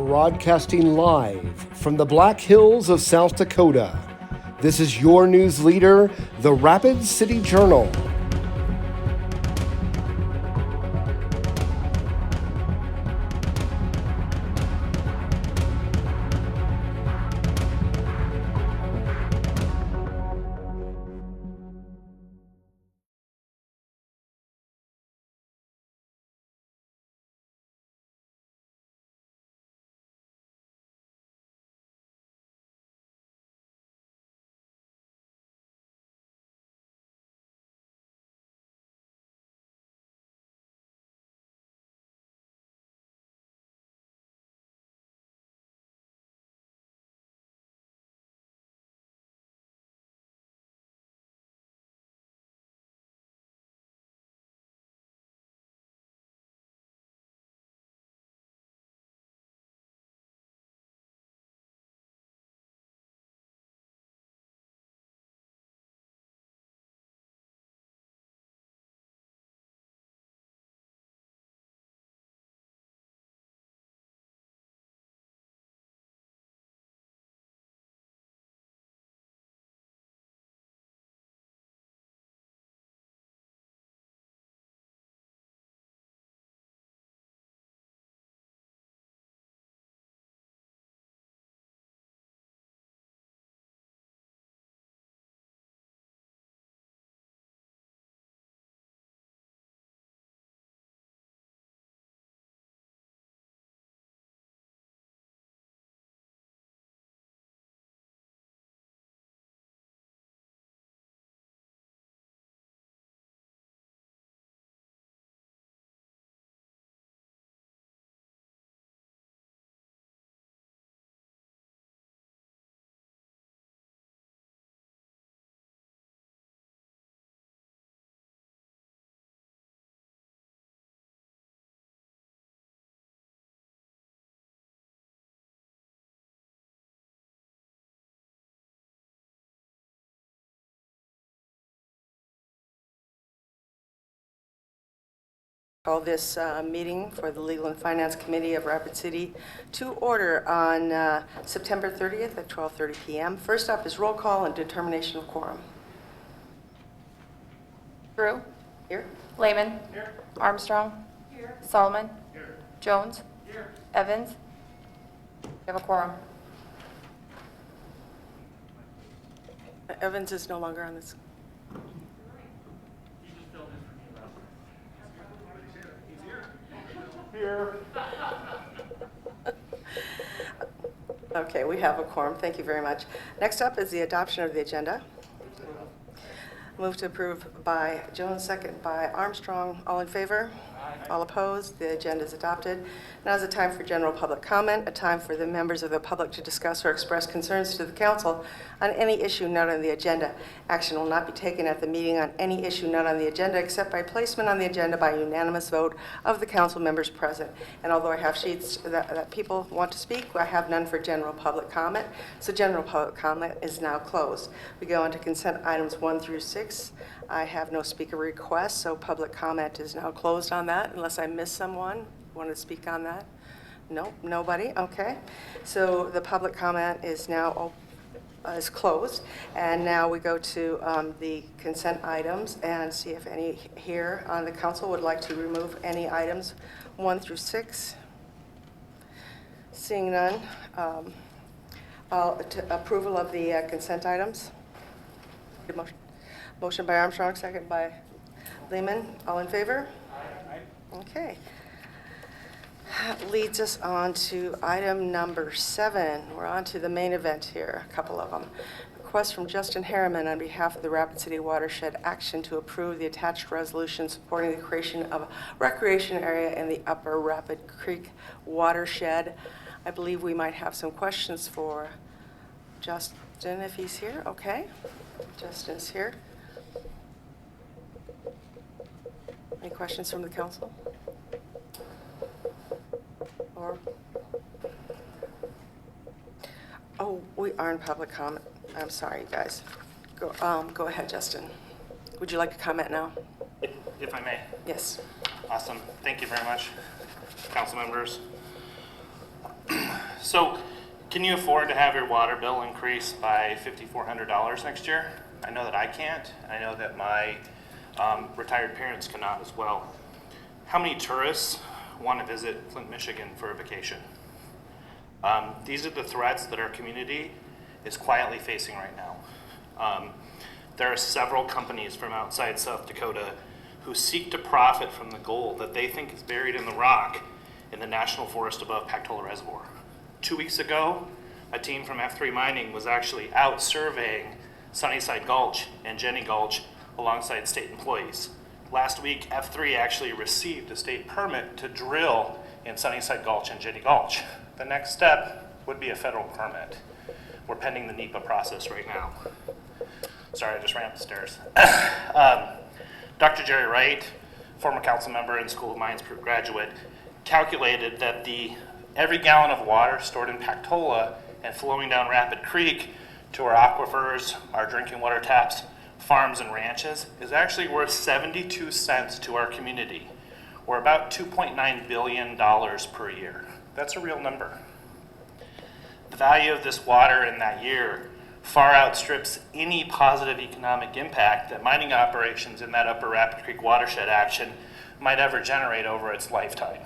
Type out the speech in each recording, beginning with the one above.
Broadcasting live from the Black Hills of South Dakota. This is your news leader, the Rapid City Journal. Call this meeting for the Legal and Finance Committee of Rapid City to order on September 30th at 12:30 p.m. First up is roll call and determination of quorum. Drew? Here. Lehman? Here. Armstrong? Here. Solomon? Here. Jones? Here. Evans? We have a quorum. Evans is no longer on this. Here. Okay, we have a quorum. Thank you very much. Next up is the adoption of the agenda. Move to approve by Jones, second by Armstrong. All in favor? Aye. All opposed? The agenda is adopted. Now is the time for general public comment, a time for the members of the public to discuss or express concerns to the council on any issue not on the agenda. Action will not be taken at the meeting on any issue not on the agenda except by placement on the agenda by unanimous vote of the council members present. And although I have sheets that people want to speak, I have none for general public comment. So general public comment is now closed. We go on to consent items 1 through 6. I have no speaker requests, so public comment is now closed on that, unless I miss someone. Want to speak on that? No, nobody? Okay. So the public comment is now is closed. And now we go to the consent items and see if any here on the council would like to remove any items 1 through 6. Seeing none, approval of the consent items. Good motion. Motion by Armstrong, second by Lehman. All in favor? Aye. Okay. That leads us on to item number 7. We're on to the main event here, a couple of them. Request from Justin Harriman on behalf of the Rapid City Watershed Action to approve the attached resolution supporting the creation of a recreation area in the Upper Rapid Creek watershed. I believe we might have some questions for Justin if he's here. Okay, Justin's here. Any questions from the council? Or, oh, we are in public comment. I'm sorry, guys. Go ahead, Justin. Would you like to comment now? If I may. Yes. Awesome. Thank you very much, council members. So, can you afford to have your water bill increase by $5,400 next year? I know that I can't, and I know that my retired parents cannot as well. How many tourists want to visit Flint, Michigan for a vacation? These are the threats that our community is quietly facing right now. There are several companies from outside South Dakota who seek to profit from the gold that they think is buried in the rock in the national forest above Pactola Reservoir. 2 weeks ago, a team from F3 Mining was actually out surveying Sunnyside Gulch and Jenny Gulch alongside state employees. Last week, F3 actually received a state permit to drill in Sunnyside Gulch and Jenny Gulch. The next step would be a federal permit. We're pending the NEPA process right now. Sorry, I just ran up the stairs. Dr. Jerry Wright, former council member and School of Mines graduate, calculated that every gallon of water stored in Pactola and flowing down Rapid Creek to our aquifers, our drinking water taps, farms and ranches is actually worth 72 cents to our community, or about $2.9 billion per year. That's a real number. The value of this water in that year far outstrips any positive economic impact that mining operations in that upper Rapid Creek watershed action might ever generate over its lifetime.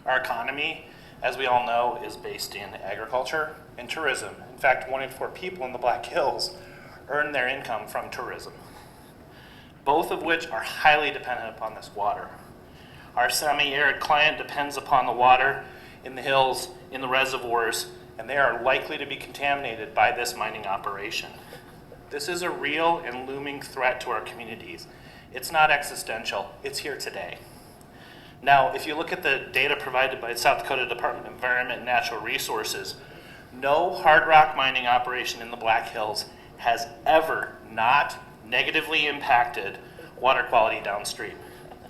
Our economy, as we all know, is based in agriculture and tourism. In fact, 1 in 4 people in the Black Hills earn their income from tourism, both of which are highly dependent upon this water. Our semi-arid climate depends upon the water in the hills, in the reservoirs, and they are likely to be contaminated by this mining operation. This is a real and looming threat to our communities. It's not existential, it's here today. Now, if you look at the data provided by the South Dakota Department of Environment and Natural Resources, no hard rock mining operation in the Black Hills has ever not negatively impacted water quality downstream.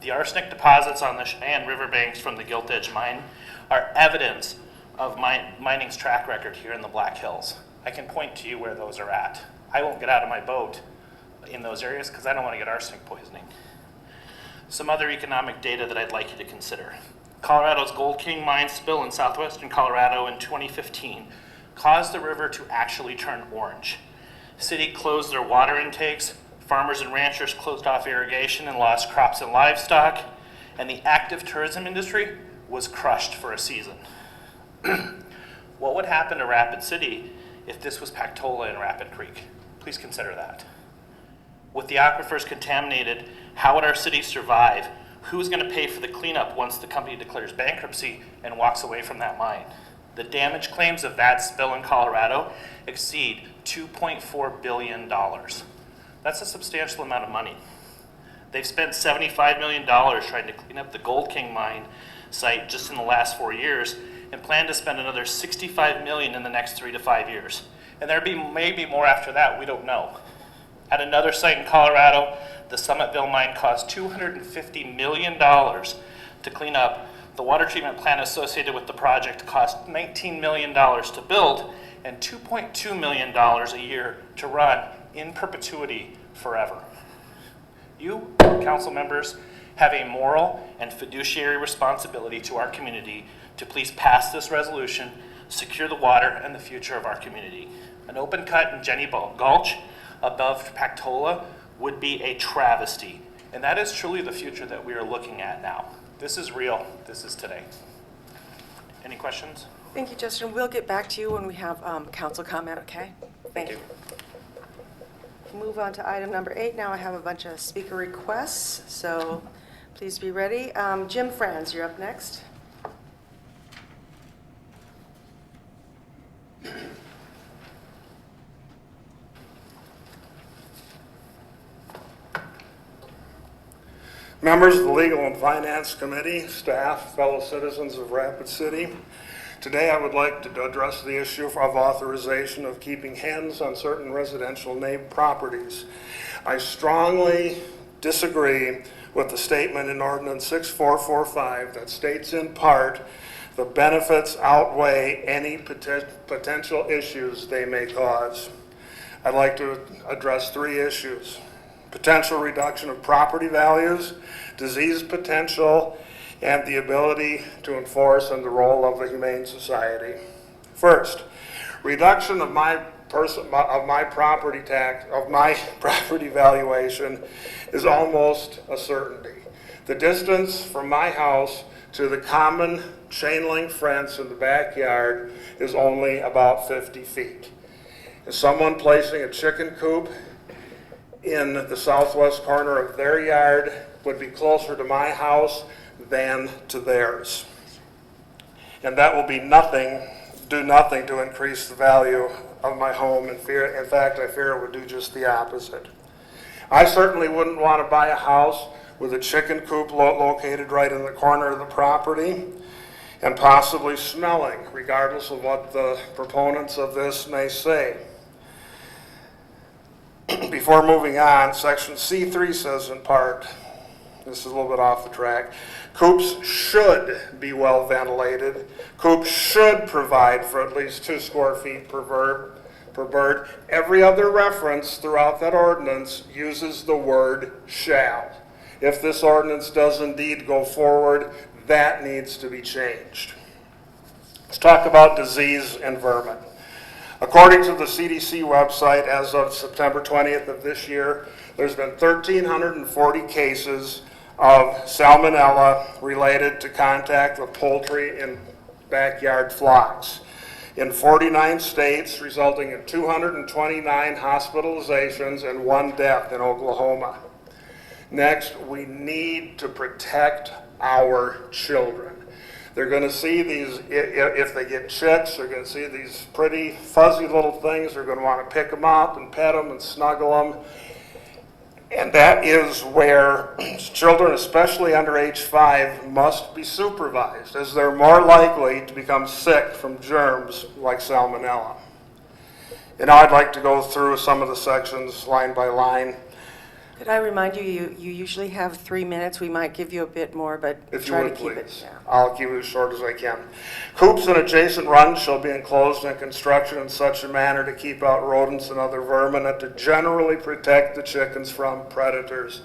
The arsenic deposits on the Cheyenne riverbanks from the Gilt Edge mine are evidence of mining's track record here in the Black Hills. I can point to you where those are at. I won't get out of my boat in those areas because I don't want to get arsenic poisoning. Some other economic data that I'd like you to consider. Colorado's Gold King mine spill in southwestern Colorado in 2015 caused the river to actually turn orange. City closed their water intakes, farmers and ranchers closed off irrigation and lost crops and livestock, and the active tourism industry was crushed for a season. What would happen to Rapid City if this was Pactola and Rapid Creek? Please consider that. With the aquifers contaminated, how would our city survive? Who's going to pay for the cleanup once the company declares bankruptcy and walks away from that mine? The damage claims of that spill in Colorado exceed $2.4 billion. That's a substantial amount of money. They've spent $75 million trying to clean up the Gold King mine site just in the last 4 years, and plan to spend another $65 million in the next 3 to 5 years. And there'll may be more after that, we don't know. At another site in Colorado, the Summitville mine cost $250 million to clean up. The water treatment plant associated with the project cost $19 million to build and $2.2 million a year to run in perpetuity forever. You, council members, have a moral and fiduciary responsibility to our community to please pass this resolution, secure the water and the future of our community. An open cut in Jenny Gulch above Pactola would be a travesty, and that is truly the future that we are looking at now. This is real, this is today. Any questions? Thank you, Justin. We'll get back to you when we have council comment, okay? Thank you. Move on to item number 8. Now I have a bunch of speaker requests, so please be ready. Jim Franz, you're up next. Members of the Legal and Finance Committee, staff, fellow citizens of Rapid City, today I would like to address the issue of authorization of keeping hens on certain residential named properties. I strongly disagree with the statement in Ordinance 6445 that states in part, the benefits outweigh any potential issues they may cause. I'd like to address 3 issues. Potential reduction of property values, disease potential, and the ability to enforce and the role of the Humane Society. First, reduction of my property tax, of my property valuation is almost a certainty. The distance from my house to the common chain link fence in the backyard is only about 50 feet. Is someone placing a chicken coop in the southwest corner of their yard would be closer to my house than to theirs. And that will be do nothing to increase the value of my home. In fact, I fear it would do just the opposite. I certainly wouldn't want to buy a house with a chicken coop located right in the corner of the property and possibly smelling, regardless of what the proponents of this may say. Before moving on, section C3 says in part, this is a little bit off the track, coops should be well ventilated. Coops should provide for at least 2 square feet per bird. Every other reference throughout that ordinance uses the word shall. If this ordinance does indeed go forward, that needs to be changed. Let's talk about disease and vermin. According to the CDC website, as of September 20th of this year, there's been 1,340 cases of salmonella related to contact with poultry in backyard flocks in 49 states, resulting in 229 hospitalizations and 1 death in Oklahoma. Next, we need to protect our children. They're going to see these, if they get chicks, they're going to see these pretty fuzzy little things. They're going to want to pick them up and pet them and snuggle them. And that is where children, especially under age 5, must be supervised, as they're more likely to become sick from germs like salmonella. And now I'd like to go through some of the sections line by line. Could I remind you, you usually have 3 minutes. We might give you a bit more, but If you try to would, keep please. it. Yeah. I'll keep it as short as I can. Coops and adjacent runs shall be enclosed and constructed in such a manner to keep out rodents and other vermin and to generally protect the chickens from predators.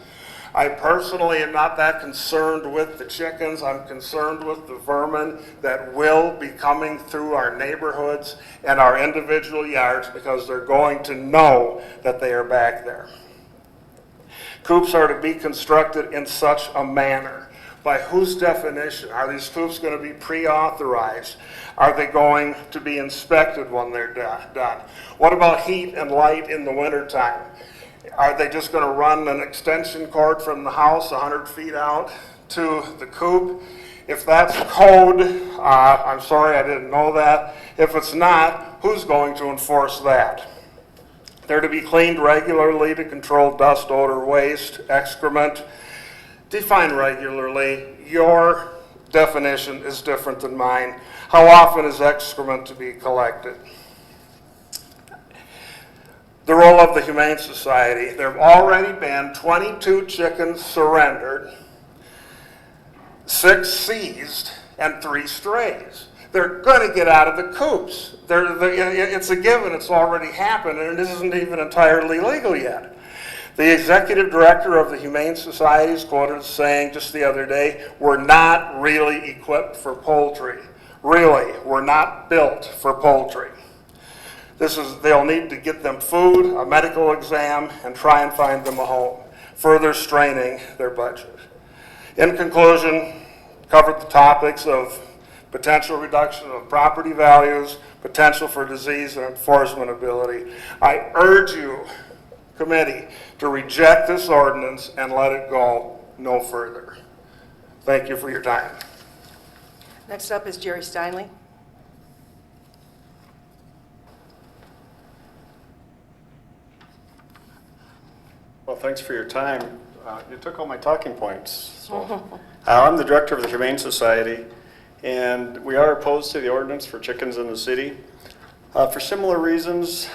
I personally am not that concerned with the chickens. I'm concerned with the vermin that will be coming through our neighborhoods and our individual yards, because they're going to know that they are back there. Coops are to be constructed in such a manner. By whose definition? Are these coops going to be pre-authorized? Are they going to be inspected when they're done? What about heat and light in the wintertime? Are they just going to run an extension cord from the house 100 feet out to the coop? If that's code, I'm sorry, I didn't know that. If it's not, who's going to enforce that? They're to be cleaned regularly to control dust, odor, waste, excrement. Define regularly. Your definition is different than mine. How often is excrement to be collected? The role of the Humane Society. There have already been 22 chickens surrendered, 6 seized, and 3 strays. They're going to get out of the coops. It's a given. It's already happened, and it isn't even entirely legal yet. The executive director of the Humane Society is quoted as saying just the other day, "We're not really equipped for poultry. Really, we're not built for poultry." They'll need to get them food, a medical exam, and try and find them a home, further straining their budget. In conclusion, covered the topics of potential reduction of property values, potential for disease and enforcement ability. I urge you, committee, to reject this ordinance and let it go no further. Thank you for your time. Next up is Jerry Steinley. Well, thanks for your time. You took all my talking points. So. I'm the director of the Humane Society, and we are opposed to the ordinance for chickens in the city. For similar reasons,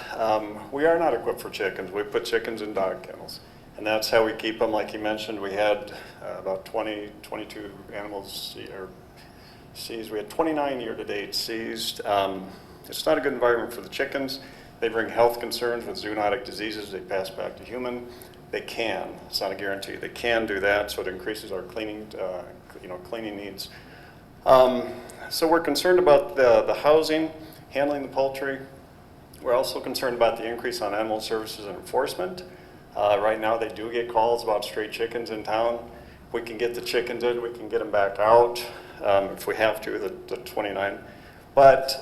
we are not equipped for chickens. We put chickens in dog kennels, and that's how we keep them. Like you mentioned, we had about 22 animals seized. We had 29 year-to-date seized. It's not a good environment for the chickens. They bring health concerns with zoonotic diseases. They pass back to human. They can. It's not a guarantee. They can do that, so it increases our cleaning needs. So we're concerned about the housing. handling the poultry. We're also concerned about the increase on animal services and enforcement. Right now, they do get calls about stray chickens in town. We can get the chickens in, we can get them back out if we have to, the 29. But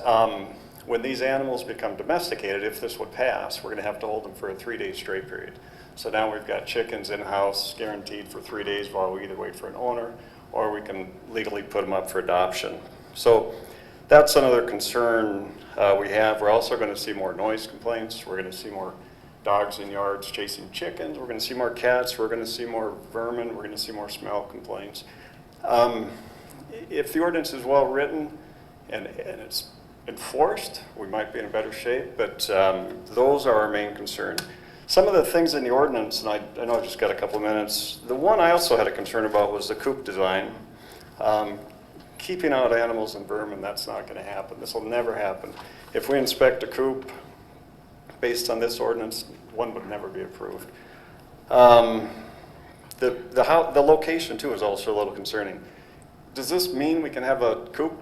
when these animals become domesticated, if this would pass, we're going to have to hold them for a 3-day stray period. So now we've got chickens in-house guaranteed for 3 days while we either wait for an owner or we can legally put them up for adoption. So that's another concern we have. We're also going to see more noise complaints. We're going to see more dogs in yards chasing chickens. We're going to see more cats. We're going to see more vermin. We're going to see more smell complaints. If the ordinance is well written and it's enforced, we might be in a better shape, but those are our main concern. Some of the things in the ordinance, and I know I've just got a couple of minutes, the one I also had a concern about was the coop design. Keeping out animals and vermin, that's not going to happen. This will never happen. If we inspect a coop based on this ordinance, one would never be approved. The location too is also a little concerning. Does this mean we can have a coop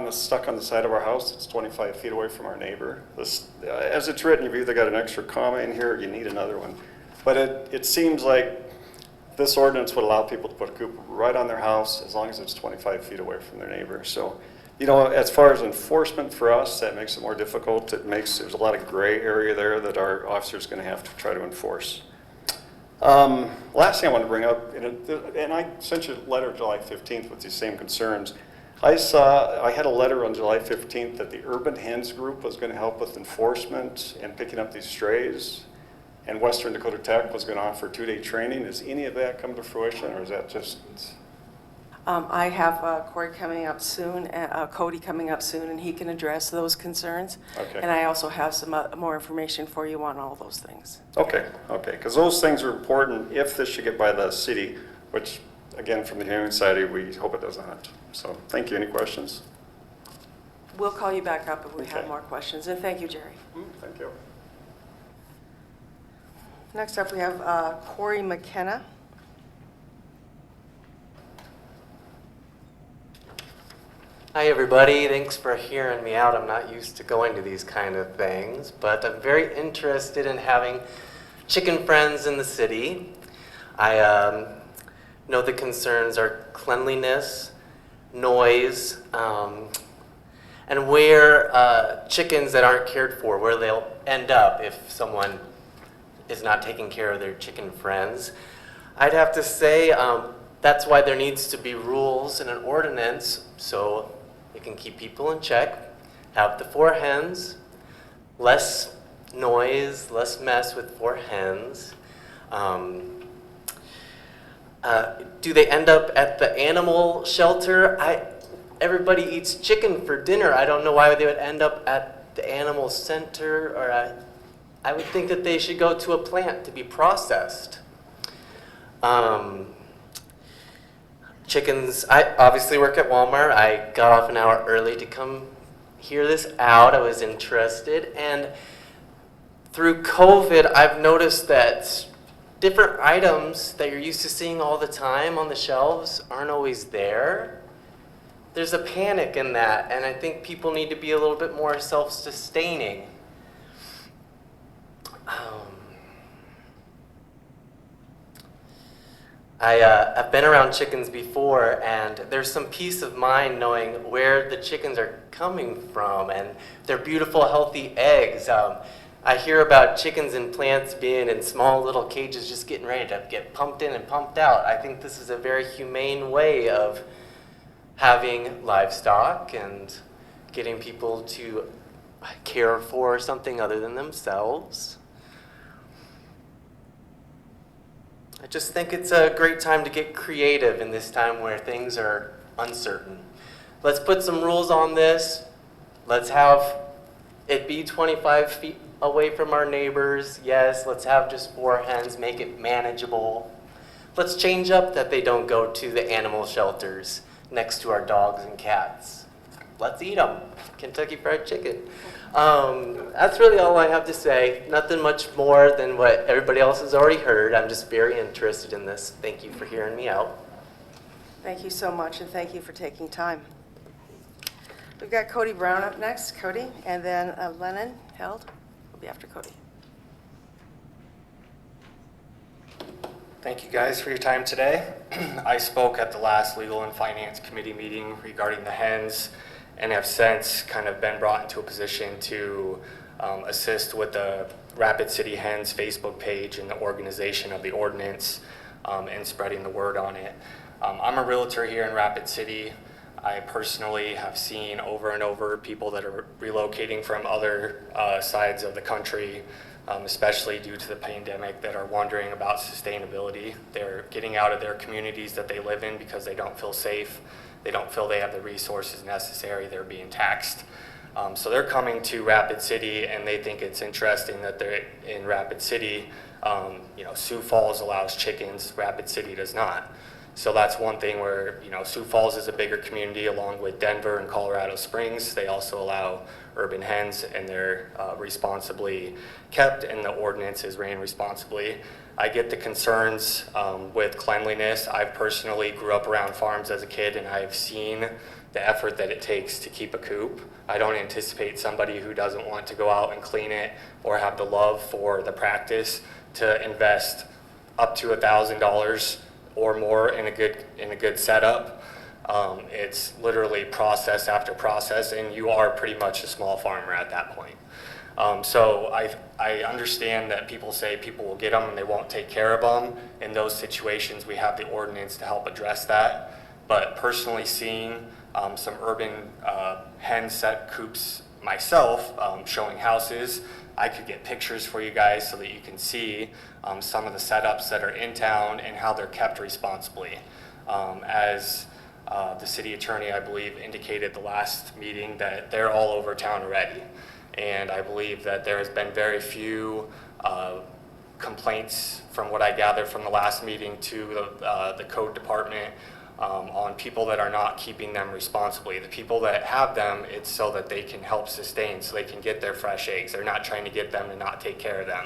stuck on the side of our house that's 25 feet away from our neighbor? As it's written, you've either got an extra comma in here or you need another one. But it seems like this ordinance would allow people to put a coop right on their house as long as it's 25 feet away from their neighbor. So, you know, as far as enforcement for us, that makes it more difficult. There's a lot of gray area there that our officers are going to have to try to enforce. Last thing I want to bring up, and I sent you a letter July 15th with these same concerns. I had a letter on July 15th that the Urban Hens group was going to help with enforcement and picking up these strays, and Western Dakota Tech was going to offer 2-day training. Has any of that come to fruition, or is that just? I have Corey coming up soon, Cody coming up soon, and he can address those concerns. Okay. And I also have some more information for you on all those things. Okay, because those things are important if this should get by the city, which, again, from the Humane Society, we hope it does not. So, thank you. Any questions? We'll call you back up if we Okay. have more questions. And thank you, Jerry. Thank you. Next up, we have Corey McKenna. Hi everybody, thanks for hearing me out. I'm not used to going to these kind of things, but I'm very interested in having chicken friends in the city. I know the concerns are cleanliness, noise, and where chickens that aren't cared for, where they'll end up if someone is not taking care of their chicken friends. I'd have to say that's why there needs to be rules and an ordinance so it can keep people in check, have the 4 hens, less noise, less mess with 4 hens. Do they end up at the animal shelter? Everybody eats chicken for dinner. I don't know why they would end up at the animal center, or I would think that they should go to a plant to be processed. Chickens, I obviously work at Walmart. I got off an hour early to come hear this out. I was interested, and through COVID, I've noticed that different items that you're used to seeing all the time on the shelves aren't always there. There's a panic in that, and I think people need to be a little bit more self-sustaining. I've been around chickens before, and there's some peace of mind knowing where the chickens are coming from and their beautiful, healthy eggs. I hear about chickens and plants being in small little cages just getting ready to get pumped in and pumped out. I think this is a very humane way of having livestock and getting people to care for something other than themselves. I just think it's a great time to get creative in this time where things are uncertain. Let's put some rules on this. Let's have it be 25 feet away from our neighbors. Yes, let's have just 4 hens, make it manageable. Let's change up that they don't go to the animal shelters next to our dogs and cats. Let's eat them. Kentucky Fried Chicken. That's really all I have to say. Nothing much more than what everybody else has already heard. I'm just very interested in this. Thank you for hearing me out. Thank you so much, and thank you for taking time. We've got Cody Brown up next. Cody, and then Lennon Held will be after Cody. Thank you guys for your time today. I spoke at the last Legal and Finance Committee meeting regarding the hens and have since kind of been brought into a position to assist with the Rapid City Hens Facebook page and the organization of the ordinance and spreading the word on it. I'm a realtor here in Rapid City. I personally have seen over and over people that are relocating from other sides of the country, especially due to the pandemic, that are wondering about sustainability. They're getting out of their communities that they live in because they don't feel safe. They don't feel they have the resources necessary. They're being taxed. So they're coming to Rapid City, and they think it's interesting that they're in Rapid City. Sioux Falls allows chickens, Rapid City does not. So that's one thing where, Sioux Falls is a bigger community along with Denver and Colorado Springs. They also allow urban hens, and they're responsibly kept, and the ordinance is ran responsibly. I get the concerns with cleanliness. I personally grew up around farms as a kid, and I've seen the effort that it takes to keep a coop. I don't anticipate somebody who doesn't want to go out and clean it or have the love for the practice to invest up to $1,000 or more in a good setup. It's literally process after process, and you are pretty much a small farmer at that point. So I understand that people say people will get them and they won't take care of them. In those situations, we have the ordinance to help address that. But personally seeing some urban hen set coops myself, showing houses, I could get pictures for you guys so that you can see some of the setups that are in town and how they're kept responsibly. As the city attorney, I believe, indicated the last meeting that they're all over town already. And I believe that there has been very few complaints, from what I gather from the last meeting, to the code department on people that are not keeping them responsibly. The people that have them, it's so that they can help sustain, so they can get their fresh eggs. They're not trying to get them to not take care of them.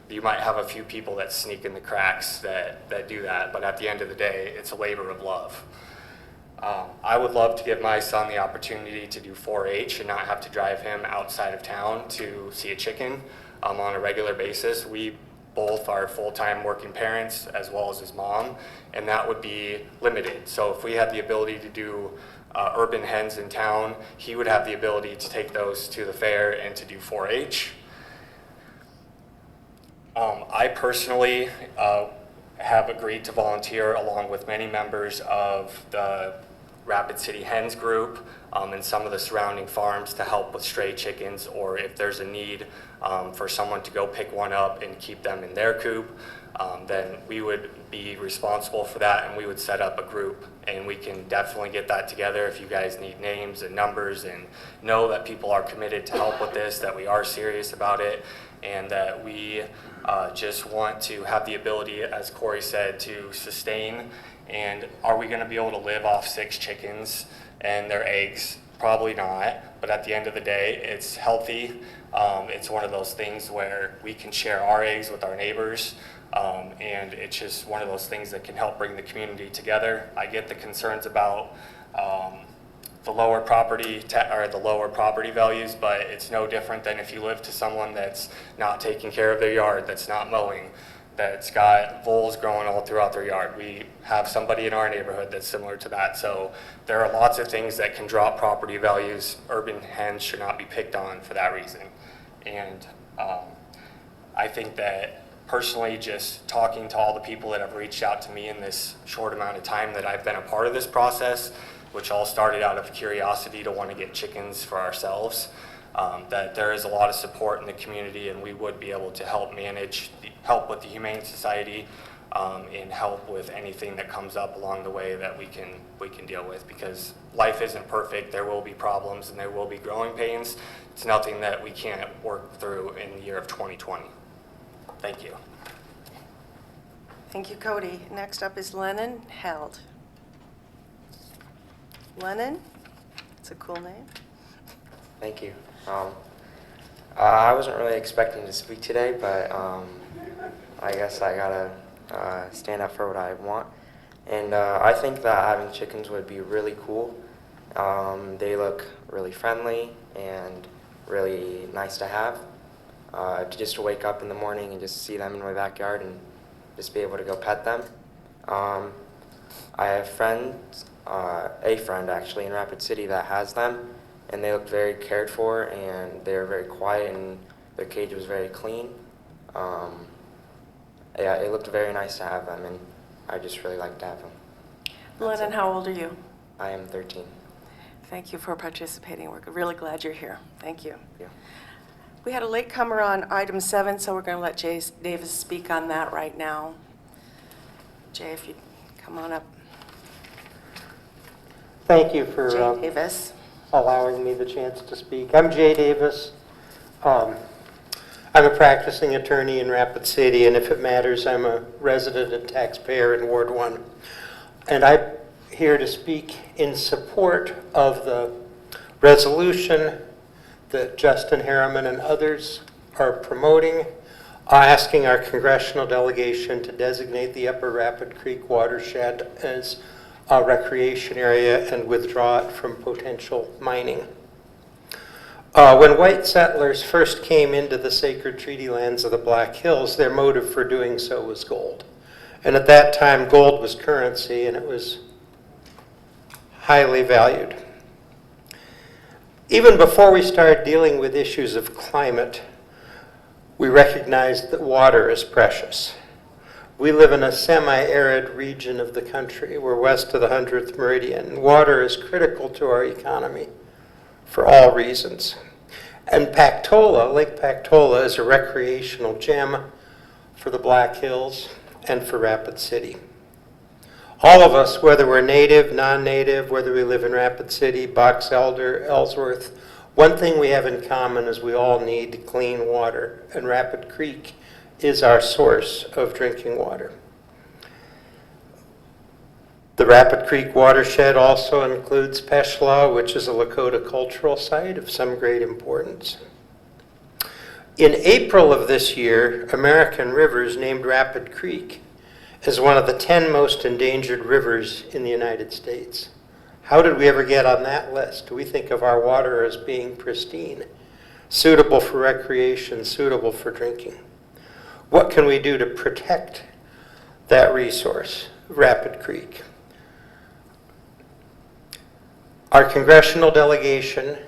You might have a few people that sneak in the cracks that do that, but at the end of the day, it's a labor of love. I would love to give my son the opportunity to do 4-H and not have to drive him outside of town to see a chicken on a regular basis. We both are full-time working parents, as well as his mom, and that would be limited. So if we had the ability to do urban hens in town, he would have the ability to take those to the fair and to do 4-H. I personally have agreed to volunteer along with many members of the Rapid City Hens group and some of the surrounding farms to help with stray chickens, or if there's a need for someone to go pick one up and keep them in their coop, then we would be responsible for that, and we would set up a group, and we can definitely get that together if you guys need names and numbers, and know that people are committed to help with this, that we are serious about it, and that we just want to have the ability, as Corey said, to sustain. And are we going to be able to live off 6 chickens and their eggs? Probably not, but at the end of the day, it's healthy. It's one of those things where we can share our eggs with our neighbors, and it's just one of those things that can help bring the community together. I get the concerns about the lower property values, but it's no different than if you live to someone that's not taking care of their yard, that's not mowing, that's got voles growing all throughout their yard. We have somebody in our neighborhood that's similar to that. So there are lots of things that can drop property values. Urban hens should not be picked on for that reason. And I think that personally, just talking to all the people that have reached out to me in this short amount of time that I've been a part of this process, which all started out of curiosity to want to get chickens for ourselves, that there is a lot of support in the community, and we would be able to help with the Humane Society, and help with anything that comes up along the way that we can deal with, because life isn't perfect. There will be problems and there will be growing pains. It's nothing that we can't work through in the year of 2020. Thank you. Thank you, Cody. Next up is Lennon Held. Lennon, it's a cool name. Thank you. I wasn't really expecting to speak today, but I guess I gotta stand up for what I want. And I think that having chickens would be really cool, They look really friendly and really nice to have. Just to wake up in the morning and just see them in my backyard and just be able to go pet them. I have friends, a friend actually in Rapid City that has them, and they look very cared for, and they're very quiet, and their cage was very clean. Yeah, it looked very nice to have them, and I just really like to have them. Lennon, how old are you? I am 13. Thank you for participating. We're really glad you're here. Thank you. Yeah. We had a latecomer on item 7, so we're going to let Jay Davis speak on that right now. Jay, if you'd come on up. Thank you for Jay Davis. allowing me the chance to speak. I'm Jay Davis. I'm a practicing attorney in Rapid City, and if it matters, I'm a resident and taxpayer in Ward 1. And I'm here to speak in support of the resolution that Justin Harriman and others are promoting, asking our congressional delegation to designate the Upper Rapid Creek watershed as a recreation area and withdraw it from potential mining. When white settlers first came into the sacred treaty lands of the Black Hills, their motive for doing so was gold. And at that time, gold was currency, and it was highly valued. Even before we started dealing with issues of climate, we recognized that water is precious. We live in a semi-arid region of the country. We're west of the 100th meridian. Water is critical to our economy for all reasons. And Pactola, Lake Pactola, is a recreational gem for the Black Hills and for Rapid City. All of us, whether we're native, non-native, whether we live in Rapid City, Box Elder, Ellsworth, one thing we have in common is we all need clean water, and Rapid Creek is our source of drinking water. The Rapid Creek watershed also includes Peshla, which is a Lakota cultural site of some great importance. In April of this year, American Rivers named Rapid Creek as one of the 10 most endangered rivers in the United States. How did we ever get on that list? We think of our water as being pristine, suitable for recreation, suitable for drinking. What can we do to protect that resource, Rapid Creek? Our congressional delegation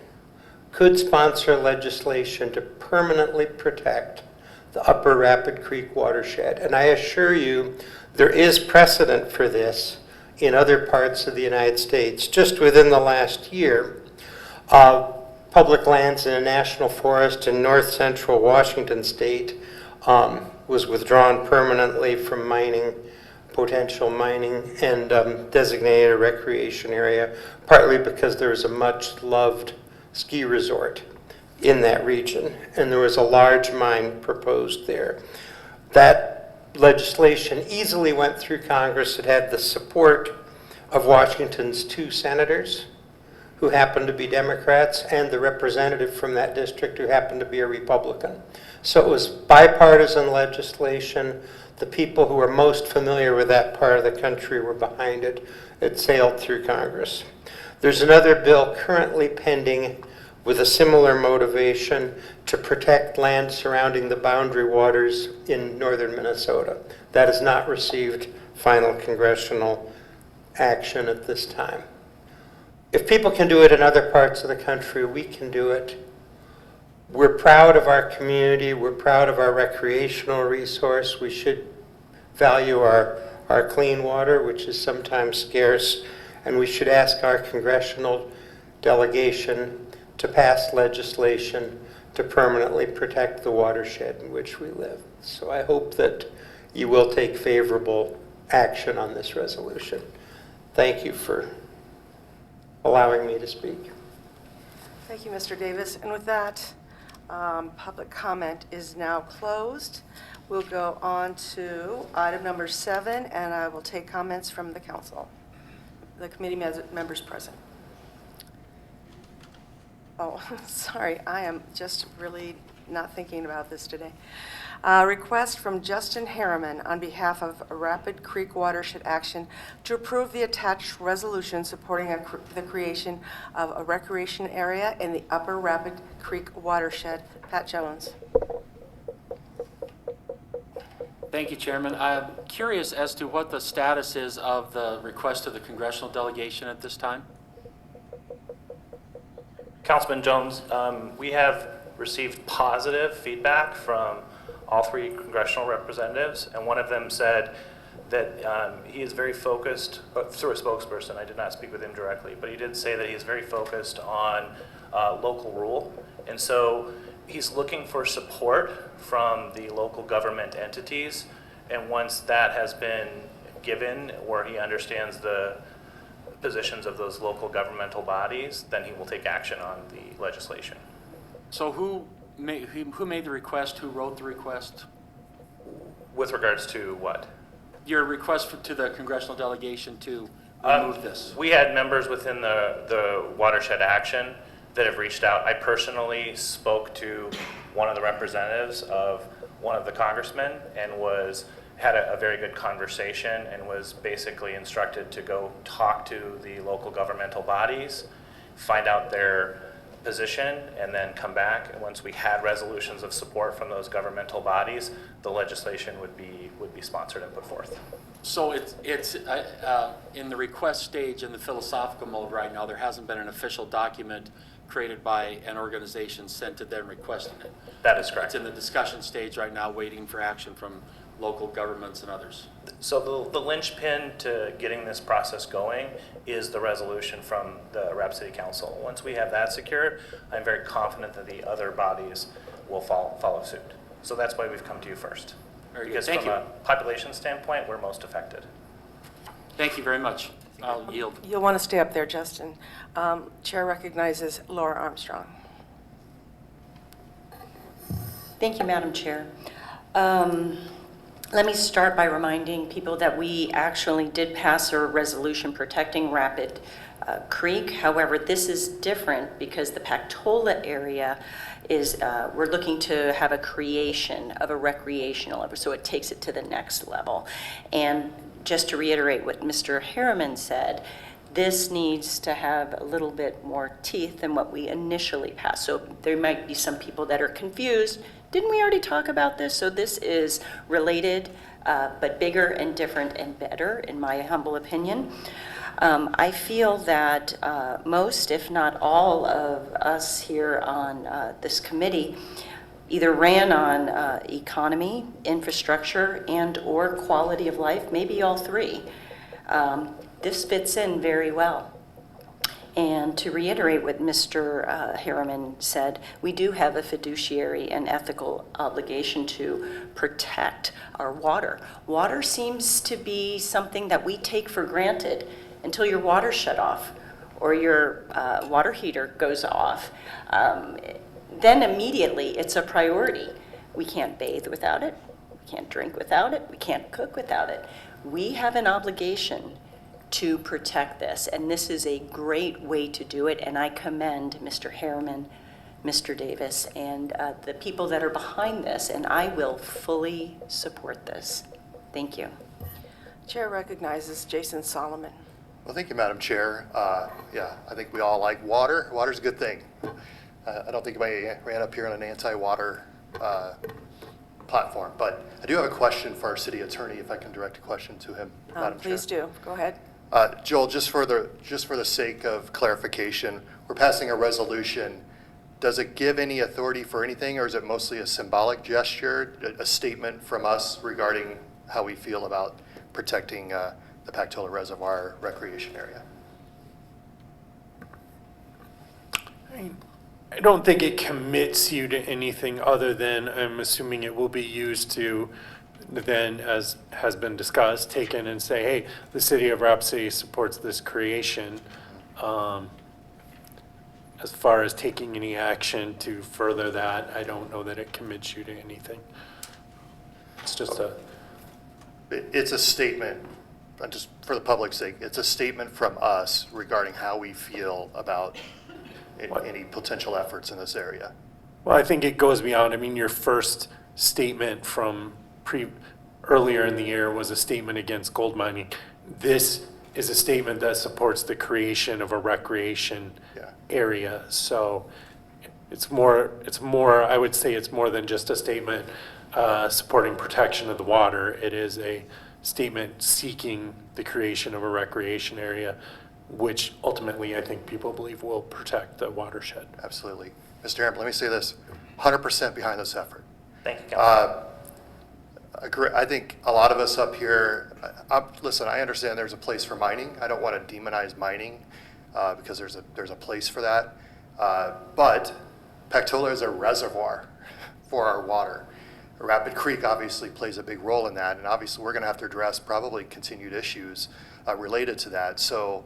could sponsor legislation to permanently protect the Upper Rapid Creek watershed. And I assure you, there is precedent for this in other parts of the United States. Just within the last year, public lands in a national forest in north central Washington state was withdrawn permanently from mining, potential mining, and designated a recreation area, partly because there was a much loved ski resort in that region, and there was a large mine proposed there. That legislation easily went through Congress. It had the support of Washington's 2 senators, who happened to be Democrats, and the representative from that district, who happened to be a Republican. So it was bipartisan legislation. The people who were most familiar with that part of the country were behind it. It sailed through Congress. There's another bill currently pending with a similar motivation to protect land surrounding the boundary waters in northern Minnesota. That has not received final congressional action at this time. If people can do it in other parts of the country, we can do it. We're proud of our community. We're proud of our recreational resource. We should value our clean water, which is sometimes scarce, and we should ask our congressional delegation to pass legislation to permanently protect the watershed in which we live. So I hope that you will take favorable action on this resolution. Thank you for allowing me to speak. Thank you, Mr. Davis. And with that, public comment is now closed. We'll go on to item number 7, and I will take comments from the council, the committee members present. Oh, sorry, I am just really not thinking about this today. Request from Justin Harriman on behalf of Rapid Creek Watershed Action to approve the attached resolution supporting the creation of a recreation area in the Upper Rapid Creek Watershed. Pat Jones. Thank you, Chairman. I'm curious as to what the status is of the request of the congressional delegation at this time. Councilman Jones, we have received positive feedback from all three congressional representatives, and one of them said that he is very focused, through a spokesperson, I did not speak with him directly, but he did say that he is very focused on local rule, and so he's looking for support from the local government entities, and once that has been given, where he understands the positions of those local governmental bodies, then he will take action on the legislation. So who made the request? Who wrote the request? With regards to what? Your request to the congressional delegation to remove this. We had members within the Watershed Action that have reached out. I personally spoke to one of the representatives of one of the congressmen and had a very good conversation and was basically instructed to go talk to the local governmental bodies, find out their position, and then come back. And once we had resolutions of support from those governmental bodies, the legislation would be sponsored and put forth. So it's in the request stage in the philosophical mode right now. There hasn't been an official document created by an organization sent to them requesting it. That is correct. It's in the discussion stage right now, waiting for action from local governments and others. So the linchpin to getting this process going is the resolution from the Rapid City Council. Once we have that secured, I'm very confident that the other bodies will follow suit. So that's why we've come to you first. Very good. Because Thank from you. a population standpoint, we're most affected. Thank you very much. I'll yield. You'll want to stay up there, Justin. Chair recognizes Laura Armstrong. Thank you, Madam Chair. Let me start by reminding people that we actually did pass a resolution protecting Rapid Creek. However, this is different because the Pactola area is, we're looking to have a creation of a recreational, so it takes it to the next level. And just to reiterate what Mr. Harriman said, this needs to have a little bit more teeth than what we initially passed. So there might be some people that are confused. Didn't we already talk about this? So this is related, but bigger and different and better, in my humble opinion. I feel that most, if not all, of us here on this committee either ran on economy, infrastructure, and or quality of life, maybe all three. This fits in very well. And to reiterate what Mr. Harriman said, we do have a fiduciary and ethical obligation to protect our water. Water seems to be something that we take for granted until your water's shut off or your water heater goes off. Then immediately it's a priority. We can't bathe without it. We can't drink without it. We can't cook without it. We have an obligation to protect this, and this is a great way to do it, and I commend Mr. Harriman, Mr. Davis, and the people that are behind this, and I will fully support this. Thank you. Chair recognizes Jason Solomon. Well, thank you, Madam Chair. Yeah, I think we all like water. Water's a good thing. I don't think anybody ran up here on an anti-water platform, but I do have a question for our city attorney, if I can direct a question to him, Madam Chair. Please do. Go ahead. Joel, just for the sake of clarification, we're passing a resolution. Does it give any authority for anything, or is it mostly a symbolic gesture, a statement from us regarding how we feel about protecting the Pactola Reservoir recreation area? I don't think it commits you to anything other than, I'm assuming it will be used to then, as has been discussed, take in and say, hey, the city of Rapid City supports this creation. As far as taking any action to further that, I don't know that it commits you to anything. It's just It's a statement, just for the public's sake, it's a statement from us regarding how we feel about any potential efforts in this area. Well, I think it goes beyond. I mean, your first statement from earlier in the year was a statement against gold mining. This is a statement that supports the creation of a recreation area. So it's more, I would say it's more than just a statement supporting protection of the water. It is a statement seeking the creation of a recreation area, which ultimately I think people believe will protect the watershed. Absolutely. Mr. Hamp, let me say this, 100% behind this effort. Thank you, Councilman. I think a lot of us up here, listen, I understand there's a place for mining. I don't want to demonize mining because there's a place for that. But Pactola is a reservoir for our water. Rapid Creek obviously plays a big role in that, and obviously we're going to have to address probably continued issues related to that. So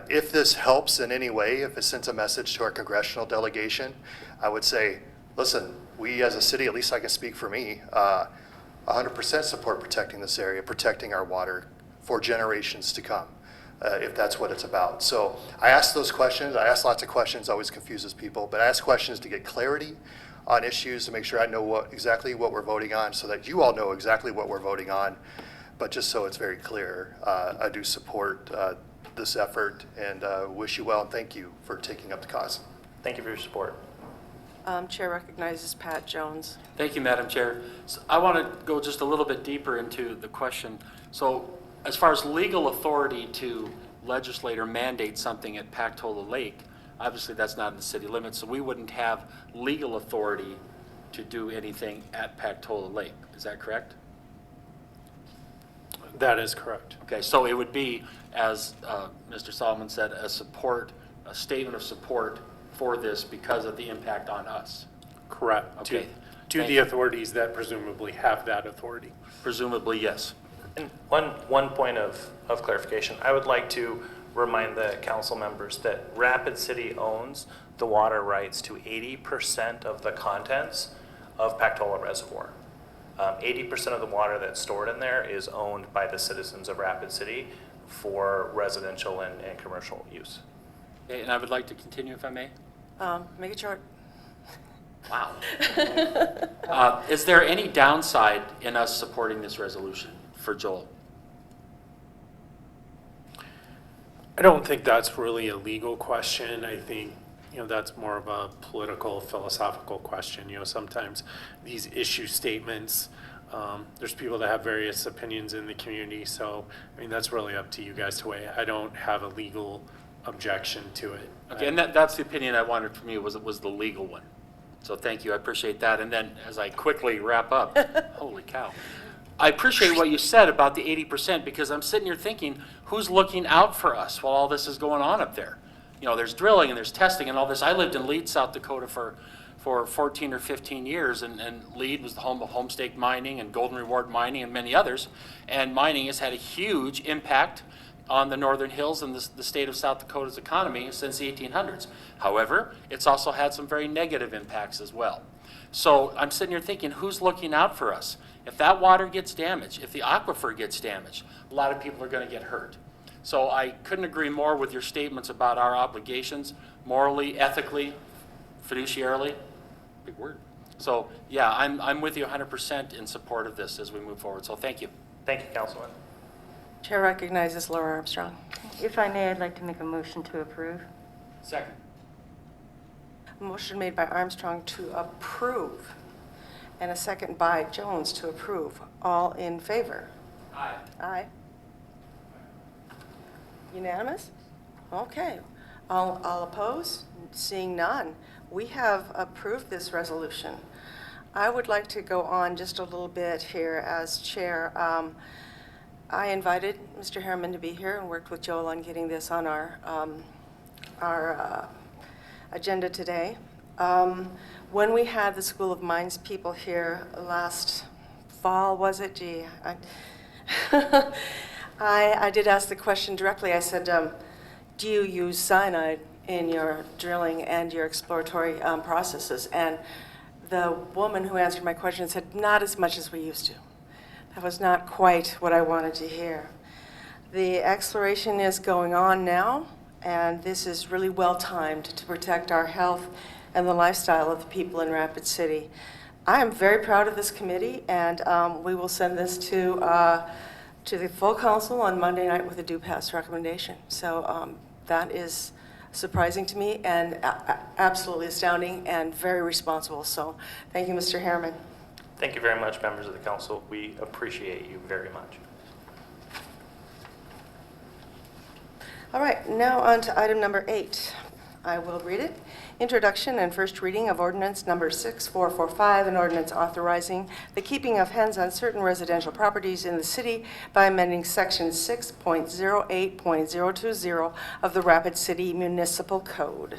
if this helps in any way, if it sends a message to our congressional delegation, I would say, listen, we as a city, at least I can speak for me, 100% support protecting this area, protecting our water for generations to come, if that's what it's about. So I ask those questions. I ask lots of questions, always confuses people, but I ask questions to get clarity on issues, to make sure I know exactly what we're voting on, so that you all know exactly what we're voting on. But just so it's very clear, I do support this effort and wish you well, and thank you for taking up the cause. Thank you for your support. Chair recognizes Pat Jones. Thank you, Madam Chair. So I want to go just a little bit deeper into the question. So as far as legal authority to legislate or mandate something at Pactola Lake, obviously that's not in the city limits, so we wouldn't have legal authority to do anything at Pactola Lake. Is that correct? That is correct. Okay, so it would be, as Mr. Solomon said, a statement of support for this because of the impact on us. Correct. Okay. To the authorities that presumably have that authority. Presumably, yes. And one point of clarification, I would like to remind the council members that Rapid City owns the water rights to 80% of the contents of Pactola Reservoir. 80% of the water that's stored in there is owned by the citizens of Rapid City for residential and commercial use. Okay, and I would like to continue if I may. Make it short. Wow. Is there any downside in us supporting this resolution for Joel? I don't think that's really a legal question. I think, that's more of a political, philosophical question. Sometimes these issue statements, there's people that have various opinions in the community. So, that's really up to you guys to weigh. I don't have a legal objection to it. Okay, and that's the opinion I wanted from you, was the legal one. So thank you, I appreciate that. And then as I quickly wrap up, holy cow. I appreciate what you said about the 80% because I'm sitting here thinking, who's looking out for us while all this is going on up there? There's drilling and there's testing and all this. I lived in Lead, South Dakota for 14 or 15 years, and Lead was the home of Homestake Mining and Golden Reward Mining and many others. And mining has had a huge impact on the Northern Hills and the state of South Dakota's economy since the 1800s. However, it's also had some very negative impacts as well. So I'm sitting here thinking, who's looking out for us? If that water gets damaged, if the aquifer gets damaged, a lot of people are going to get hurt. So I couldn't agree more with your statements about our obligations, morally, ethically, fiduciarily, big word. So yeah, I'm with you 100% in support of this as we move forward. So thank you. Thank you, Councilman. Chair recognizes Laura Armstrong. If I may, I'd like to make a motion to approve. Second. Motion made by Armstrong to approve, and a second by Jones to approve. All in favor? Aye. Aye. Unanimous? Okay. All opposed? Seeing none, we have approved this resolution. I would like to go on just a little bit here as chair. I invited Mr. Harriman to be here and worked with Joel on getting this on our agenda today. When we had the School of Mines people here last fall, was it? Gee, I did ask the question directly. I said, do you use cyanide in your drilling and your exploratory processes? And the woman who answered my question said, not as much as we used to. That was not quite what I wanted to hear. The exploration is going on now, and this is really well timed to protect our health and the lifestyle of the people in Rapid City. I am very proud of this committee, and we will send this to the full council on Monday night with a do pass recommendation. So that is surprising to me and absolutely astounding and very responsible. So thank you, Mr. Harriman. Thank you very much, members of the council. We appreciate you very much. All right, now on to item number 8. I will read it. Introduction and first reading of ordinance number 6445, an ordinance authorizing the keeping of hens on certain residential properties in the city by amending section 6.08.020 of the Rapid City Municipal Code.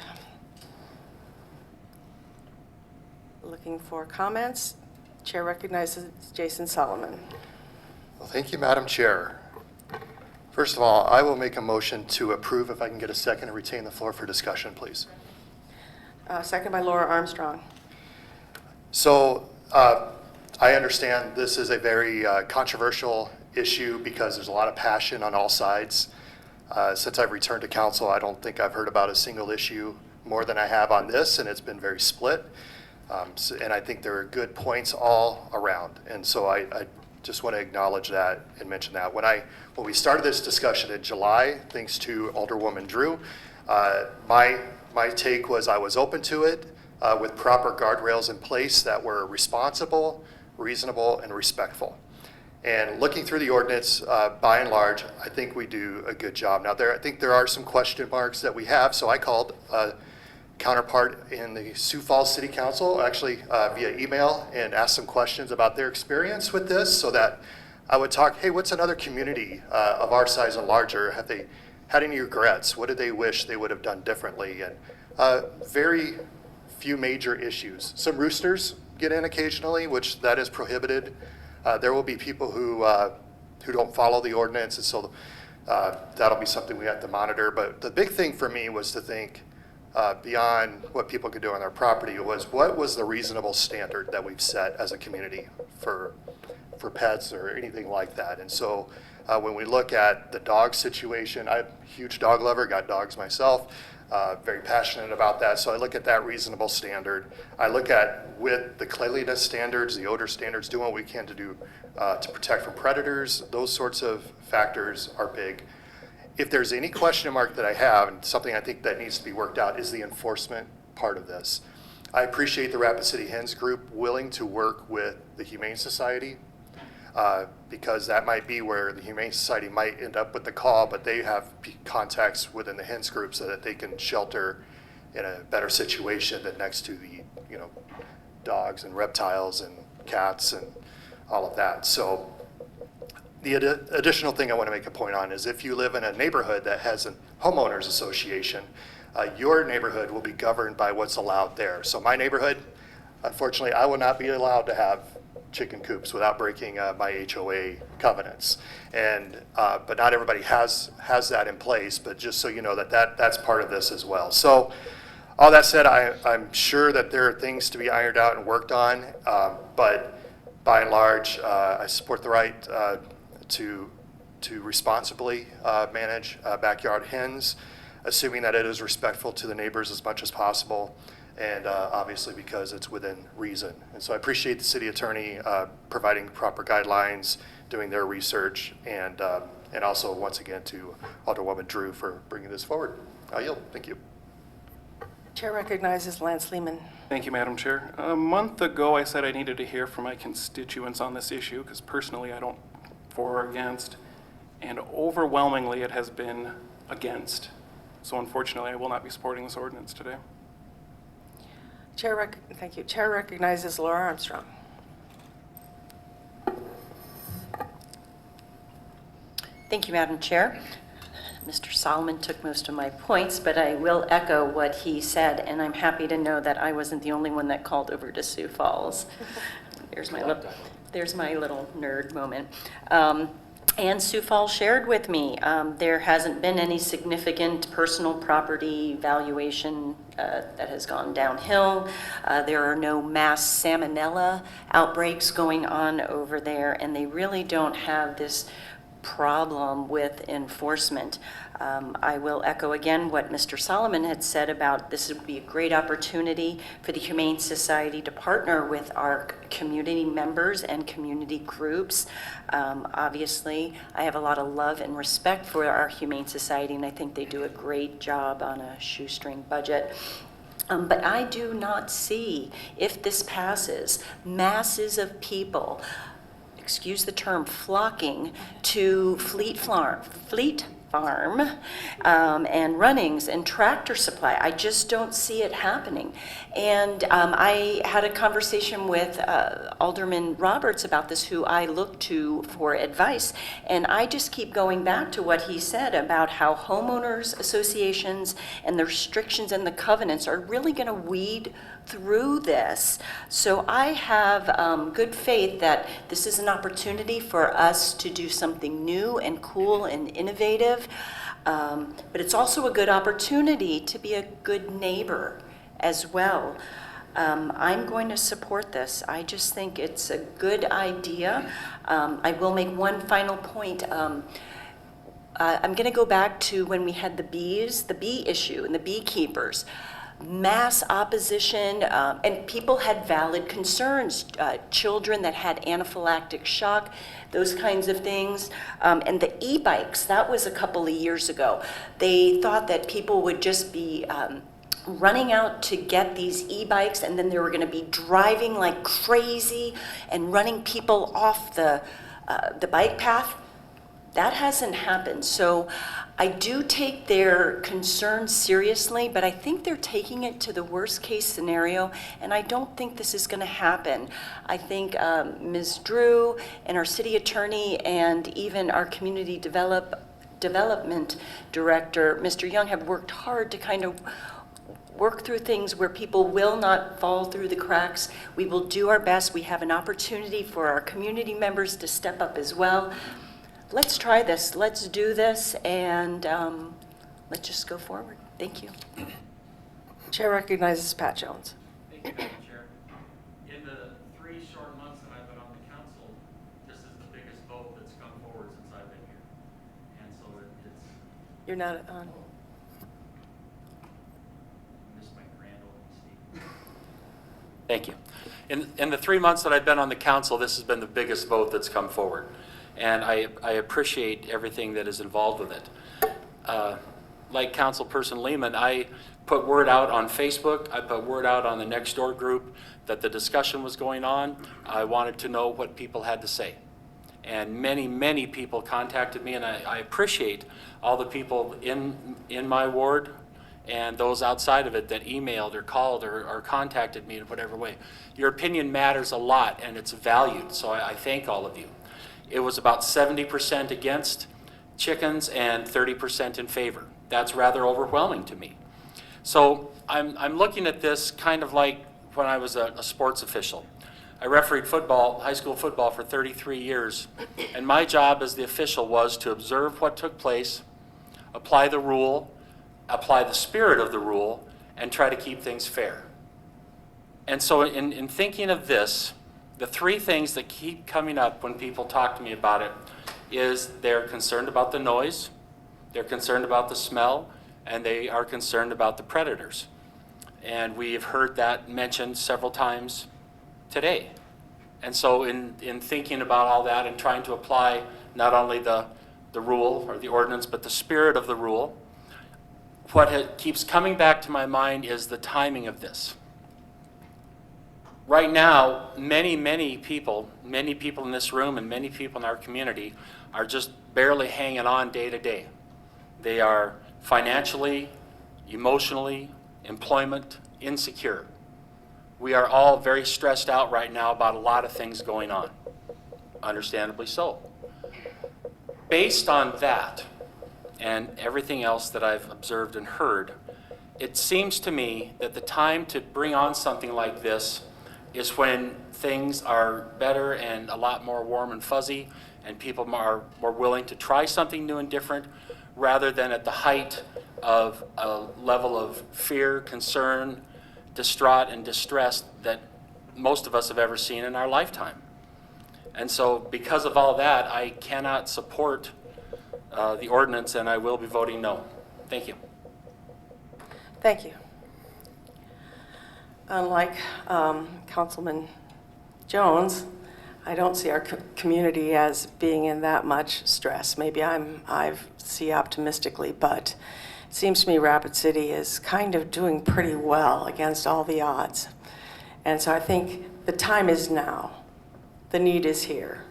Looking for comments. Chair recognizes Jason Solomon. Well, thank you, Madam Chair. First of all, I will make a motion to approve. If I can get a second and retain the floor for discussion, please. Second by Laura Armstrong. So I understand this is a very controversial issue because there's a lot of passion on all sides. Since I've returned to council, I don't think I've heard about a single issue more than I have on this, and it's been very split. And I think there are good points all around. And so I just want to acknowledge that and mention that. When we started this discussion in July, thanks to Alderwoman Drew, my take was I was open to it with proper guardrails in place that were responsible, reasonable, and respectful. And looking through the ordinance, by and large, I think we do a good job. Now, I think there are some question marks that we have, so I called a counterpart in the Sioux Falls City Council, actually via email, and asked some questions about their experience with this so that I would talk, hey, what's another community of our size and larger? Have they had any regrets? What did they wish they would have done differently? And very few major issues. Some roosters get in occasionally, which that is prohibited. There will be people who don't follow the ordinance, and so that'll be something we have to monitor. But the big thing for me was to think beyond what people could do on their property was what was the reasonable standard that we've set as a community for pets or anything like that. And so when we look at the dog situation, I'm a huge dog lover, got dogs myself, very passionate about that. So I look at that reasonable standard. I look at with the cleanliness standards, the odor standards, doing what we can to do to protect from predators. Those sorts of factors are big. If there's any question mark that I have, and something I think that needs to be worked out, is the enforcement part of this. I appreciate the Rapid City Hens group willing to work with the Humane Society because that might be where the Humane Society might end up with the call, but they have contacts within the hens group so that they can shelter in a better situation than next to the dogs and reptiles and cats and all of that. So the additional thing I want to make a point on is if you live in a neighborhood that has a homeowners association, your neighborhood will be governed by what's allowed there. So my neighborhood, unfortunately, I will not be allowed to have chicken coops without breaking my HOA covenants. And but not everybody has that in place, but just so you know that's part of this as well. So all that said, I'm sure that there are things to be ironed out and worked on, but by and large, I support the right to responsibly manage backyard hens, assuming that it is respectful to the neighbors as much as possible, and obviously because it's within reason. And so I appreciate the city attorney providing proper guidelines, doing their research, and also once again to Alderwoman Drew for bringing this forward. I yield. Thank you. Chair recognizes Lance Lehman. Thank you, Madam Chair. A month ago, I said I needed to hear from my constituents on this issue because personally I don't for or against, and overwhelmingly it has been against. So unfortunately, I will not be supporting this ordinance today. Thank you. Chair recognizes Laura Armstrong. Thank you, Madam Chair. Mr. Solomon took most of my points, but I will echo what he said, and I'm happy to know that I wasn't the only one that called over to Sioux Falls. There's my little nerd moment. And Sioux Falls shared with me there hasn't been any significant personal property valuation that has gone downhill. There are no mass salmonella outbreaks going on over there, and they really don't have this problem with enforcement. I will echo again what Mr. Solomon had said about this would be a great opportunity for the Humane Society to partner with our community members and community groups. Obviously, I have a lot of love and respect for our Humane Society, and I think they do a great job on a shoestring budget. But I do not see, if this passes, masses of people, excuse the term, flocking to Fleet Farm and Runnings and Tractor Supply. I just don't see it happening. And I had a conversation with Alderman Roberts about this, who I look to for advice. And I just keep going back to what he said about how homeowners associations and the restrictions and the covenants are really going to weed through this. So I have good faith that this is an opportunity for us to do something new and cool and innovative. But it's also a good opportunity to be a good neighbor as well. I'm going to support this. I just think it's a good idea. I will make one final point. I'm going to go back to when we had the bee issue and the beekeepers. Mass opposition, and people had valid concerns, children that had anaphylactic shock, those kinds of things. And the e-bikes, that was a couple of years ago. They thought that people would just be running out to get these e-bikes, and then they were going to be driving like crazy and running people off the bike path. That hasn't happened. So I do take their concerns seriously, but I think they're taking it to the worst case scenario, and I don't think this is going to happen. I think Ms. Drew and our city attorney and even our community development director, Mr. Young, have worked hard to kind of work through things where people will not fall through the cracks. We will do our best. We have an opportunity for our community members to step up as well. Let's try this, let's do this, and let's just go forward. Thank you. Chair recognizes Pat Jones. Thank you, Madam Chair. In the 3 short months that I've been on the council, this is the biggest vote that's come forward since I've been here. And so it's... You're not on. I miss my grand old Steve. Thank you. In the 3 months that I've been on the council, this has been the biggest vote that's come forward. And I appreciate everything that is involved with it. Like Councilperson Lehman, I put word out on Facebook, I put word out on the Nextdoor group that the discussion was going on. I wanted to know what people had to say. And many, many people contacted me, and I appreciate all the people in my ward and those outside of it that emailed or called or contacted me in whatever way. Your opinion matters a lot, and it's valued, so I thank all of you. It was about 70% against chickens and 30% in favor. That's rather overwhelming to me. So I'm looking at this kind of like when I was a sports official. I refereed football, high school football, for 33 years, and my job as the official was to observe what took place, apply the rule, apply the spirit of the rule, and try to keep things fair. And so in thinking of this, the 3 things that keep coming up when people talk to me about it is they're concerned about the noise, they're concerned about the smell, and they are concerned about the predators. And we've heard that mentioned several times today. And so in thinking about all that and trying to apply not only the rule or the ordinance, but the spirit of the rule, what keeps coming back to my mind is the timing of this. Right now, many people in this room and many people in our community are just barely hanging on day to day. They are financially, emotionally, employment, insecure. We are all very stressed out right now about a lot of things going on, understandably so. Based on that and everything else that I've observed and heard, it seems to me that the time to bring on something like this is when things are better and a lot more warm and fuzzy, and people are more willing to try something new and different, rather than at the height of a level of fear, concern, distraught, and distress that most of us have ever seen in our lifetime. And so because of all that, I cannot support the ordinance, and I will be voting no. Thank you. Thank you. Unlike Councilman Jones, I don't see our community as being in that much stress. Maybe I see optimistically, but it seems to me Rapid City is kind of doing pretty well against all the odds. And so I think the time is now. The need is here,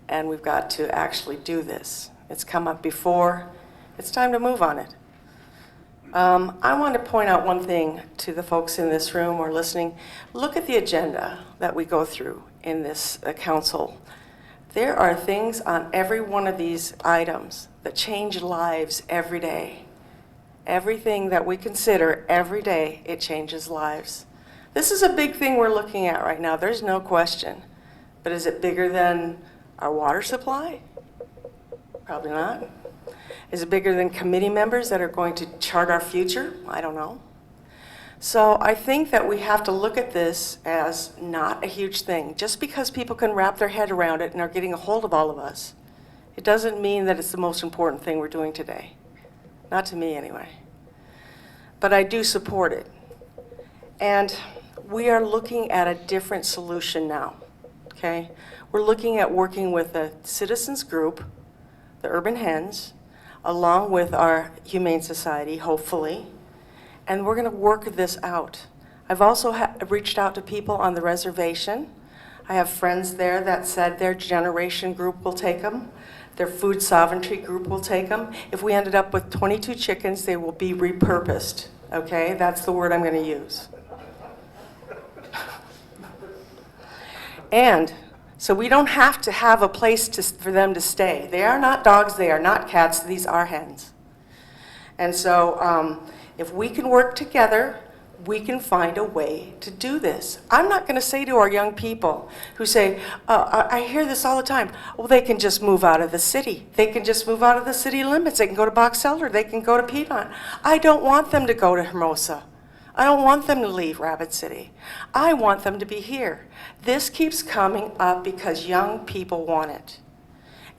and we've got to actually do this. It's come up before. It's time to move on it. I want to point out one thing to the folks in this room or listening. Look at the agenda that we go through in this council. There are things on every one of these items that change lives every day. Everything that we consider every day, it changes lives. This is a big thing we're looking at right now, there's no question. But is it bigger than our water supply? Probably not. Is it bigger than committee members that are going to chart our future? I don't know. So I think that we have to look at this as not a huge thing. Just because people can wrap their head around it and are getting a hold of all of us, it doesn't mean that it's the most important thing we're doing today. Not to me, anyway. But I do support it. And we are looking at a different solution now, okay? We're looking at working with a citizens group, the Urban Hens, along with our Humane Society, hopefully, and we're going to work this out. I've also reached out to people on the reservation. I have friends there that said their generation group will take them. Their food sovereignty group will take them. If we ended up with 22 chickens, they will be repurposed, okay? That's the word I'm going to use. And so we don't have to have a place for them to stay. They are not dogs, they are not cats, these are hens. And so if we can work together, we can find a way to do this. I'm not going to say to our young people who say, I hear this all the time, well, they can just move out of the city. They can just move out of the city limits. They can go to Box Elder. They can go to Piedmont. I don't want them to go to Hermosa. I don't want them to leave Rapid City. I want them to be here. This keeps coming up because young people want it.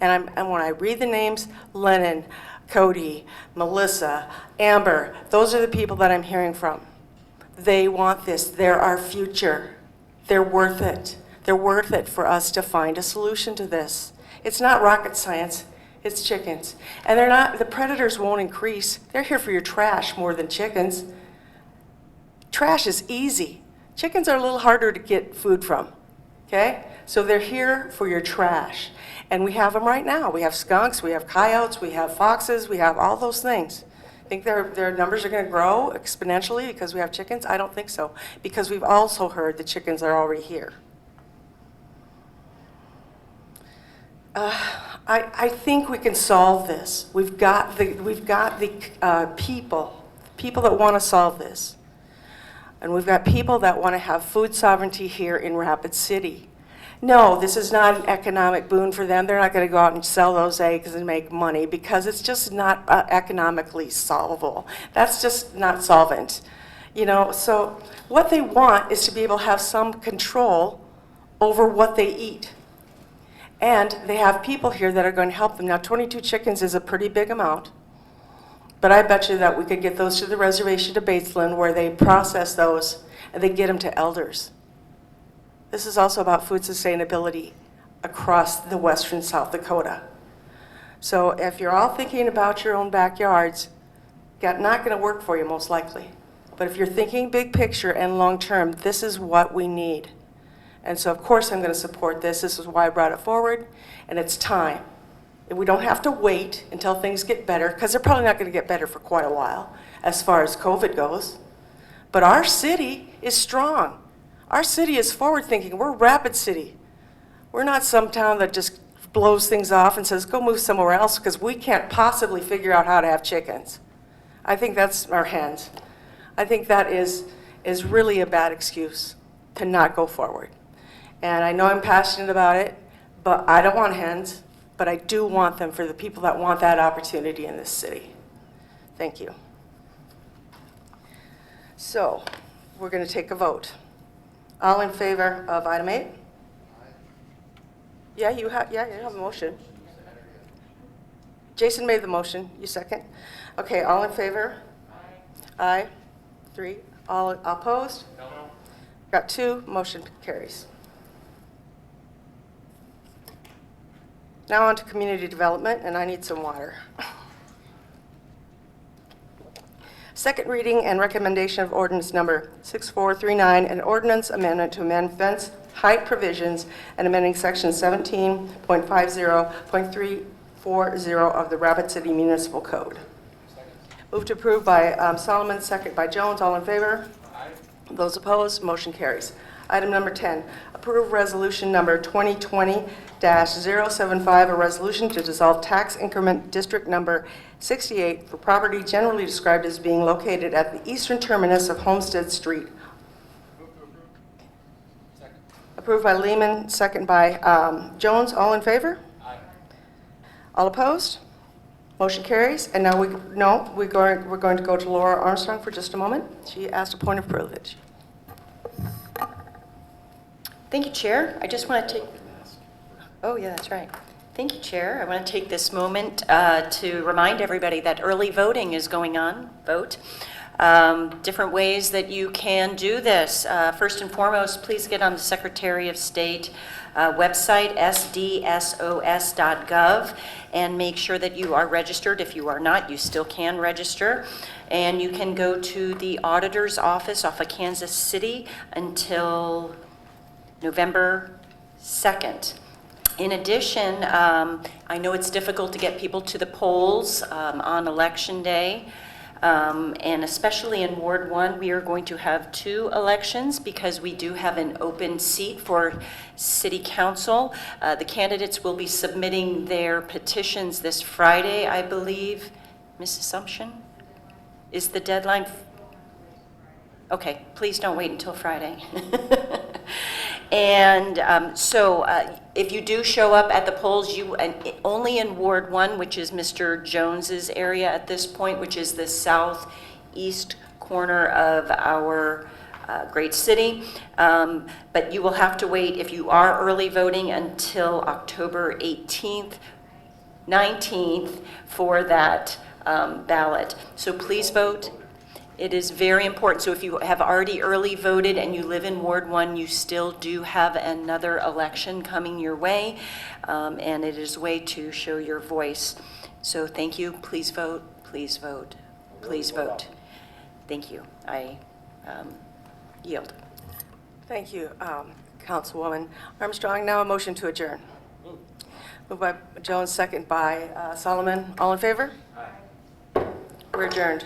And when I read the names, Lennon, Cody, Melissa, Amber, those are the people that I'm hearing from. They want this. They're our future. They're worth it. They're worth it for us to find a solution to this. It's not rocket science. It's chickens. And they're not, the predators won't increase. They're here for your trash more than chickens. Trash is easy. Chickens are a little harder to get food from, okay? So they're here for your trash. And we have them right now. We have skunks, we have coyotes, we have foxes, we have all those things. Think their numbers are going to grow exponentially because we have chickens? I don't think so, because we've also heard the chickens are already here. I think we can solve this. We've got the people that want to solve this. And we've got people that want to have food sovereignty here in Rapid City. No, this is not an economic boon for them. They're not going to go out and sell those eggs and make money because it's just not economically solvable. That's just not solvent. You know, so what they want is to be able to have some control over what they eat. And they have people here that are going to help them. Now, 22 chickens is a pretty big amount. But I bet you that we could get those to the reservation to Batesland where they process those and they get them to elders. This is also about food sustainability across the western South Dakota. So if you're all thinking about your own backyards, not going to work for you most likely. But if you're thinking big picture and long term, this is what we need. And so of course I'm going to support this. This is why I brought it forward, and it's time. We don't have to wait until things get better, because they're probably not going to get better for quite a while as far as COVID goes. But our city is strong. Our city is forward thinking. We're Rapid City. We're not some town that just blows things off and says, go move somewhere else because we can't possibly figure out how to have chickens. I think that's our hens. I think that is really a bad excuse to not go forward. And I know I'm passionate about it, but I don't want hens. But I do want them for the people that want that opportunity in this city. Thank you. So, we're going to take a vote. All in favor of item 8? Yeah, you have a motion. Jason made the motion. You second? Okay, all in favor? Aye. 3. All opposed? No. Got 2. Motion carries. Now on to community development, and I need some water. Second reading and recommendation of ordinance number 6439, an ordinance amendment to amend fence height provisions and amending section 17.50.340 of the Rapid City Municipal Code. Move to approve by Solomon, second by Jones. All in favor? Aye. Those opposed? Motion carries. Item number 10, approve resolution number 2020-075, a resolution to dissolve tax increment district number 68 for property generally described as being located at the eastern terminus of Homestead Street. Approved by Lehman, second by Jones. All in favor? Aye. All opposed? Motion carries. And now we're going to go to Laura Armstrong for just a moment. She asked a point of privilege. Thank you, Chair. I just want to take... Oh, yeah, that's right. Thank you, Chair. I want to take this moment to remind everybody that early voting is going on. Vote. Different ways that you can do this. First and foremost, please get on the Secretary of State website, sdsos.gov, and make sure that you are registered. If you are not, you still can register. And you can go to the auditor's office off of Kansas City until November 2nd. In addition, I know it's difficult to get people to the polls on Election Day. And especially in Ward 1, we are going to have 2 elections because we do have an open seat for City Council. The candidates will be submitting their petitions this Friday, I believe. Ms. Assumption? Is the deadline? Okay, please don't wait until Friday. And so if you do show up at the polls, only in Ward 1, which is Mr. Jones's area at this point, which is the southeast corner of our great city. But you will have to wait, if you are early voting, until October 18th, 19th for that ballot. So please vote. It is very important. So if you have already early voted and you live in Ward 1, you still do have another election coming your way, and it is a way to show your voice. So thank you. Please vote. Please vote. Please vote. Thank you. I yield. Thank you, Councilwoman Armstrong. Now a motion to adjourn. Moved by Jones, second by Solomon. All in favor? Aye. We're adjourned.